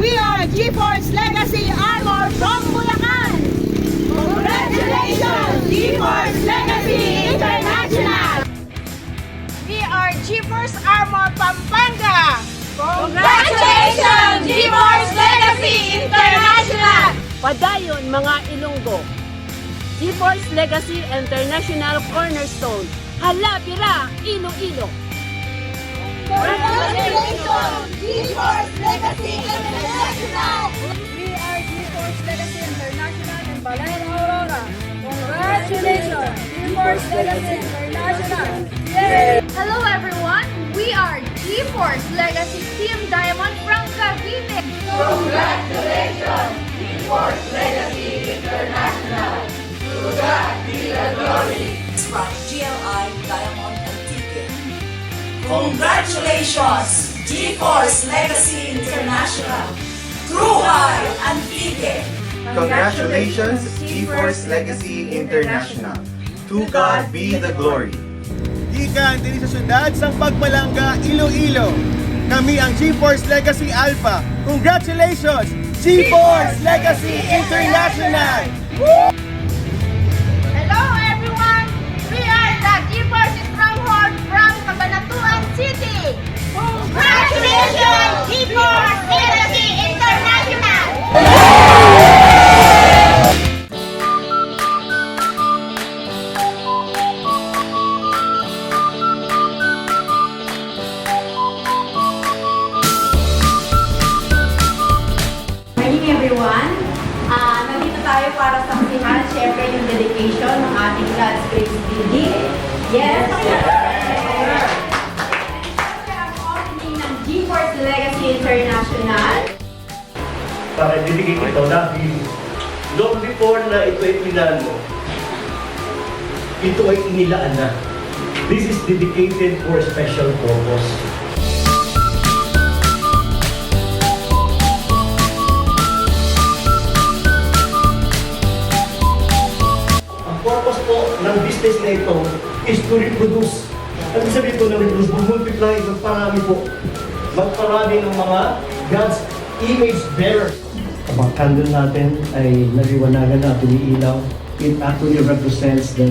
We are GeForce Legacy Armor from Bulacan! Congratulations, GeForce Legacy International! We are GeForce Armor Pampanga! Congratulations, GeForce Legacy International! Padayon mga Ilonggo. GeForce Legacy International Cornerstone. Hala, Bira, Iloilo. Congratulations, GeForce Legacy International! We are GeForce Legacy International in Balayan, Aurora. Congratulations, GeForce Legacy International! Yay! Hello everyone, we are GeForce Legacy Team Diamond from Cavite. Congratulations, GeForce Legacy International! To God be the glory! From GLI, Diamond, and TK. Congratulations, GeForce Legacy International, True High, and TK. Congratulations, GeForce Legacy International. To God be the glory. Gikan din sa syudad sang Pagpalanga, Iloilo. Kami ang GeForce Legacy Alpha. Congratulations, GeForce Legacy International! Hello everyone, we are the GeForce Stronghold from Cabanatuan City. Congratulations, GeForce Legacy International! Morning everyone! Nandito tayo para saksihan, syempre yung dedication ng ating God's Grace Building. Yes! Syempre ang opening ng GeForce Legacy International. Para ibigay ito dahil long before na ito ay pinano, ito ay inilaan na. This is dedicated for a special purpose. Ang purpose po ng business na ito is to reproduce. Ang sabihin po ng reproduce, multiply, magparami po. Magparami ng mga God's image bearers. Ang candle natin ay naliwanagan na tumiilaw. It actually represents that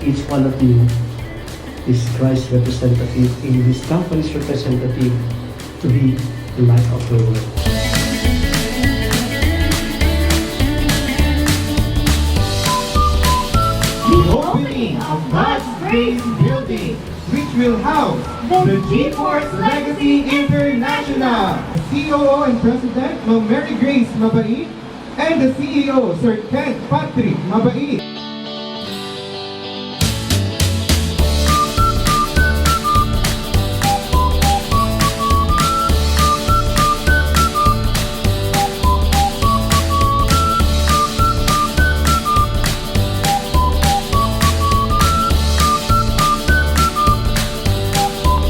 each one of you is Christ's representative in this company's representative to be the light of the world. The opening of God's Grace Building, which will house the GeForce Legacy International. COO and President, Ma'am Mary Grace Mabait, and the CEO, Sir Ken Patrick Mabait.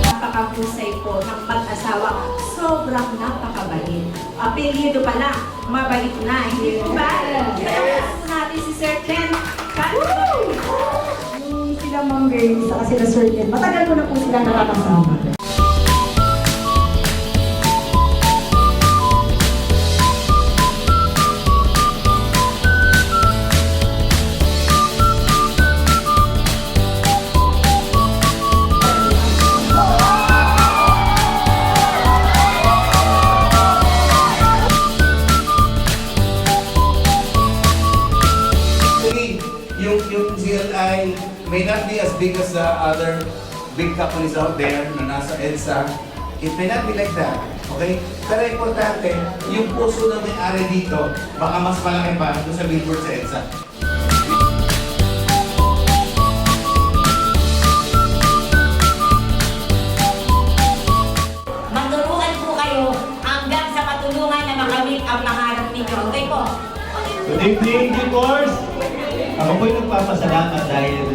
Napakahusay po ng mag-asawa. Sobrang napakabait. Apelyido pa lang, mabait na. Hindi po ba? Kaya po natin si Sir Ken. Yung sila Ma'am Grace, saka sila Sir Ken, matagal ko na po sila nakakasama. Yung CLI may not be as big as the other big companies out there na nasa EDSA. It may not be like that, okay? Pero importante, yung puso na may-ari dito, baka mas malaki pa doon sa billboard sa EDSA. Magturuan po kayo hanggang sa matulungan na makamit ang pangarap ninyo. Okay po? Good evening, GeForce! Ako po'y nagpapasalamat dahil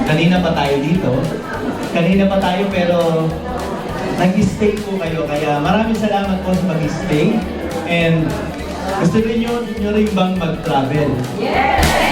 kanina pa tayo dito. Kanina pa tayo pero nag-stay po kayo. Kaya maraming salamat po sa mag-stay. And gusto rin nyo rin bang mag-travel? Yes!